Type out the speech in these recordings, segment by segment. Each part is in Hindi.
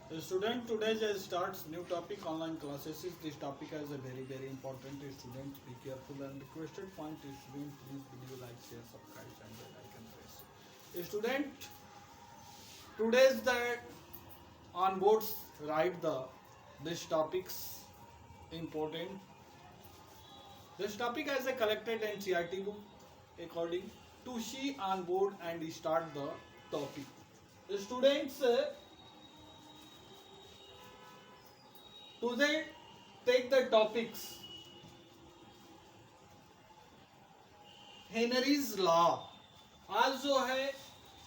Student, today just starts new topic online classes. This topic is a very important. Students, be careful and requested point. Student, please video like, share, subscribe and bell icon press. Student, today's the on boards write the this topics important. This topic has a collected NCERT book according to she on board and start the topic. Students. Today take the topics Henry's law. आज जो है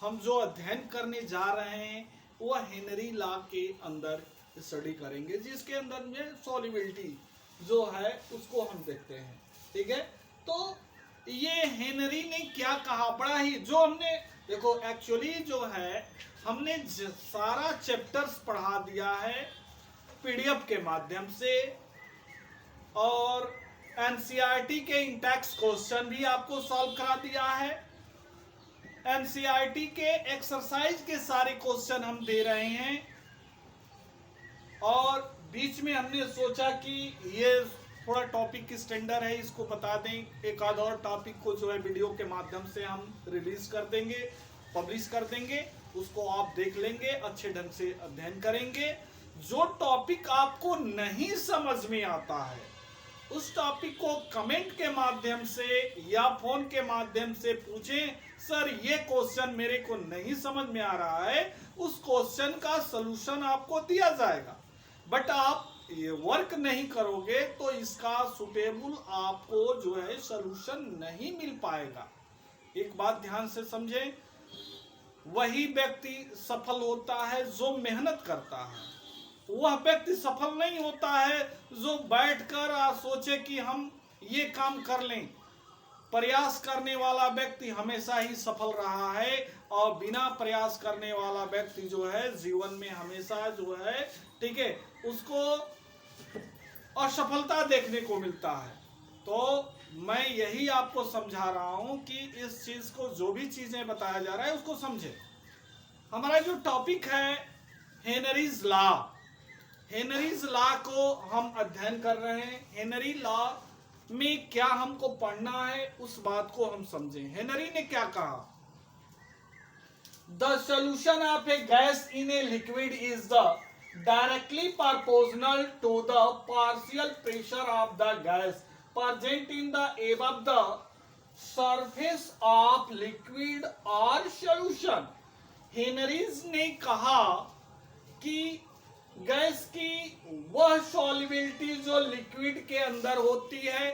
हम जो अध्ययन करने जा रहे हैं वो हेनरी लॉ के अंदर स्टडी करेंगे, जिसके अंदर में सॉल्युबिलिटी जो है उसको हम देखते हैं। ठीक है, तो ये हेनरी ने क्या कहा, बड़ा ही जो हमने देखो एक्चुअली जो है हमने सारा चैप्टर्स पढ़ा दिया है पीडीएफ के माध्यम से, और एनसीईआरटी के इंटेक्स क्वेश्चन भी आपको सॉल्व करा दिया है। एनसीईआरटी के एक्सरसाइज के सारे क्वेश्चन हम दे रहे हैं, और बीच में हमने सोचा कि ये थोड़ा टॉपिक स्टैंडर्ड है, इसको बता दें। एक आध और टॉपिक को जो है वीडियो के माध्यम से हम रिलीज कर देंगे, पब्लिश कर देंगे, उसको आप देख लेंगे, अच्छे ढंग से अध्ययन करेंगे। जो टॉपिक आपको नहीं समझ में आता है उस टॉपिक को कमेंट के माध्यम से या फोन के माध्यम से पूछें, सर ये क्वेश्चन मेरे को नहीं समझ में आ रहा है, उस क्वेश्चन का सलूशन आपको दिया जाएगा। बट आप ये वर्क नहीं करोगे तो इसका सुटेबल आपको जो है सलूशन नहीं मिल पाएगा। एक बात ध्यान से समझें, वही व्यक्ति सफल होता है जो मेहनत करता है, वह व्यक्ति सफल नहीं होता है जो बैठकर सोचे कि हम ये काम कर लें। प्रयास करने वाला व्यक्ति हमेशा ही सफल रहा है, और बिना प्रयास करने वाला व्यक्ति जो है जीवन में हमेशा जो है, ठीक है, उसको असफलता देखने को मिलता है। तो मैं यही आपको समझा रहा हूं कि इस चीज को, जो भी चीजें बताया जा रहा है उसको समझे। हमारा जो टॉपिक है हेनरीज लॉ, हेनरीज लॉ को हम अध्ययन कर रहे हैं। हेनरी लॉ में क्या हमको पढ़ना है उस बात को हम समझें। हेनरी ने क्या कहा, the solution of a gas in a liquid is the directly proportional to the partial pressure of the gas present in the above the surface of liquid और सोल्यूशन। हेनरीज ने कहा कि गैस की वह सॉल्युबिलिटी जो लिक्विड के अंदर होती है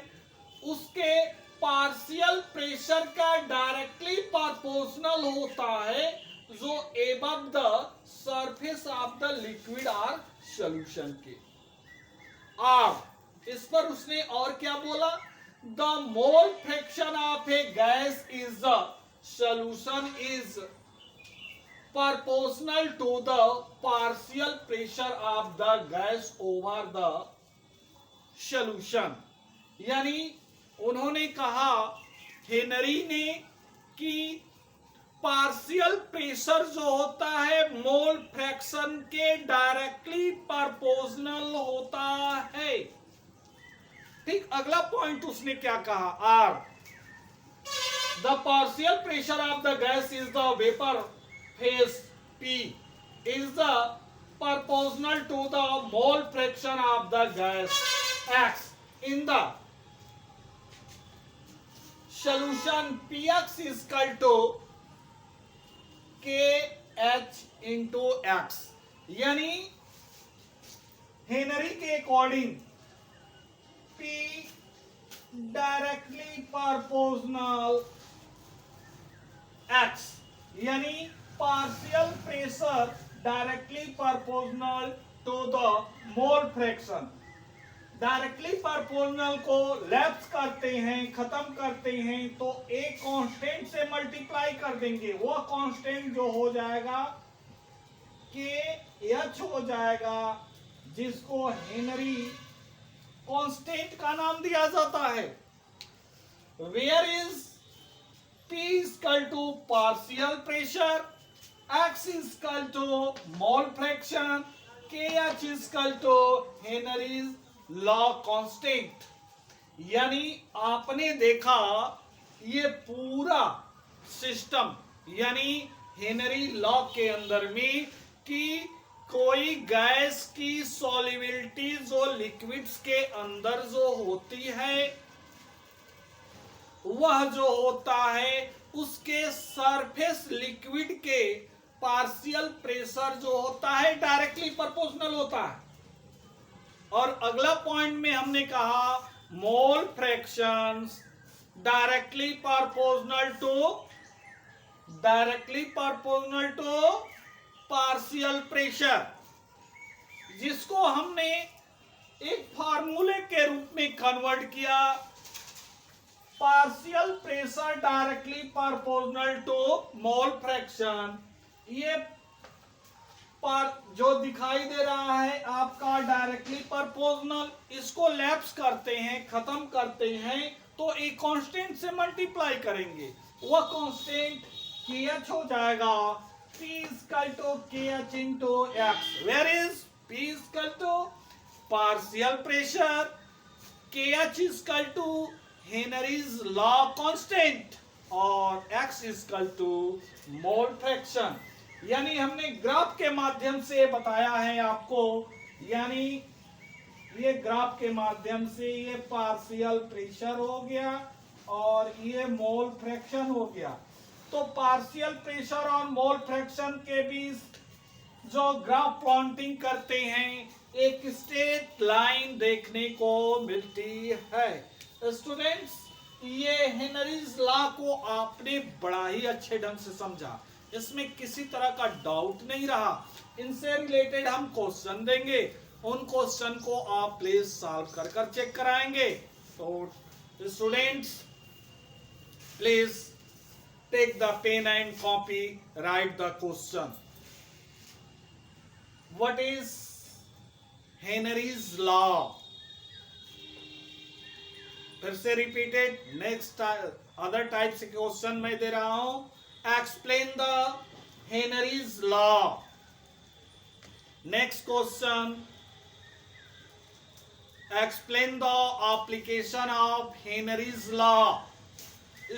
उसके पार्शियल प्रेशर का डायरेक्टली प्रोपोर्शनल होता है जो above the surface of the liquid और सॉल्यूशन के। और इस पर उसने और क्या बोला, the mole fraction of a gas is the solution is proportional to the partial pressure of the gas over the solution। यानी उन्होंने कहा, हेनरी ने, कि पार्शियल प्रेशर जो होता है मोल फ्रैक्शन के डायरेक्टली प्रोपोर्शनल होता है। ठीक, अगला पॉइंट उसने क्या कहा, are the partial pressure of the gas is the vapour phase P is the proportional to the mole fraction of the gas X in the solution Px is equal to KH into X। यानी हेनरी के according P directly proportional X, यानी partial pressure directly proportional to the mole fraction. Directly proportional को लैप्स करते हैं, खत्म करते हैं, तो एक कांस्टेंट से मल्टीप्लाई कर देंगे। वो कांस्टेंट जो हो जाएगा के एच हो जाएगा, जिसको हेनरी कांस्टेंट का नाम दिया जाता है। Where is P is equal to partial pressure, X is equal to mole fraction, KH equal to Henry's law constant. यानी आपने देखा ये पूरा सिस्टम यानी हेनरी लॉ के अंदर में कि कोई गैस की सॉल्युबिलिटी जो लिक्विड्स के अंदर जो होती है वह जो होता है उसके सरफेस लिक्विड के पार्शियल प्रेशर जो होता है डायरेक्टली प्रोपोर्शनल होता है। और अगला पॉइंट में हमने कहा mole fractions directly proportional to partial pressure, जिसको हमने एक फार्मूले के रूप में कन्वर्ट किया। Partial pressure directly proportional to mole fraction. ये जो दिखाई दे रहा है आपका डायरेक्टली प्रोपोर्शनल, इसको लैप्स करते हैं, खत्म करते हैं तो एक कांस्टेंट से मल्टीप्लाई करेंगे, वह कांस्टेंट KH हो जाएगा P equal to KH into X। Where is P equal to partial pressure, KH equal to Henry's law constant और X equal to mole fraction. यानी हमने ग्राफ के माध्यम से बताया है आपको, यानी ये ग्राफ के माध्यम से ये पार्शियल प्रेशर हो गया और ये मोल फ्रैक्शन हो गया। तो पार्शियल प्रेशर और मोल फ्रैक्शन के बीच जो ग्राफ प्लॉटिंग करते हैं एक स्ट्रेट लाइन देखने को मिलती है। स्टूडेंट्स, ये हेनरीज लॉ को आपने बड़ा ही अच्छे ढंग से समझा, इसमें किसी तरह का डाउट नहीं रहा। इनसे रिलेटेड हम क्वेश्चन देंगे, उन क्वेश्चन को आप प्लीज सॉल्व कर कर चेक कराएंगे। तो students please take the pen and copy, write the question. What is Henry's law? फिर से रिपीटेड, नेक्स्ट अदर टाइप से क्वेश्चन मैं दे रहा हूं। Explain the Henry's law. Next question, explain the application of Henry's law.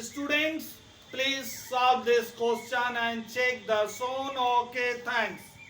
Students, please solve this question and check the shown. Okay, thanks.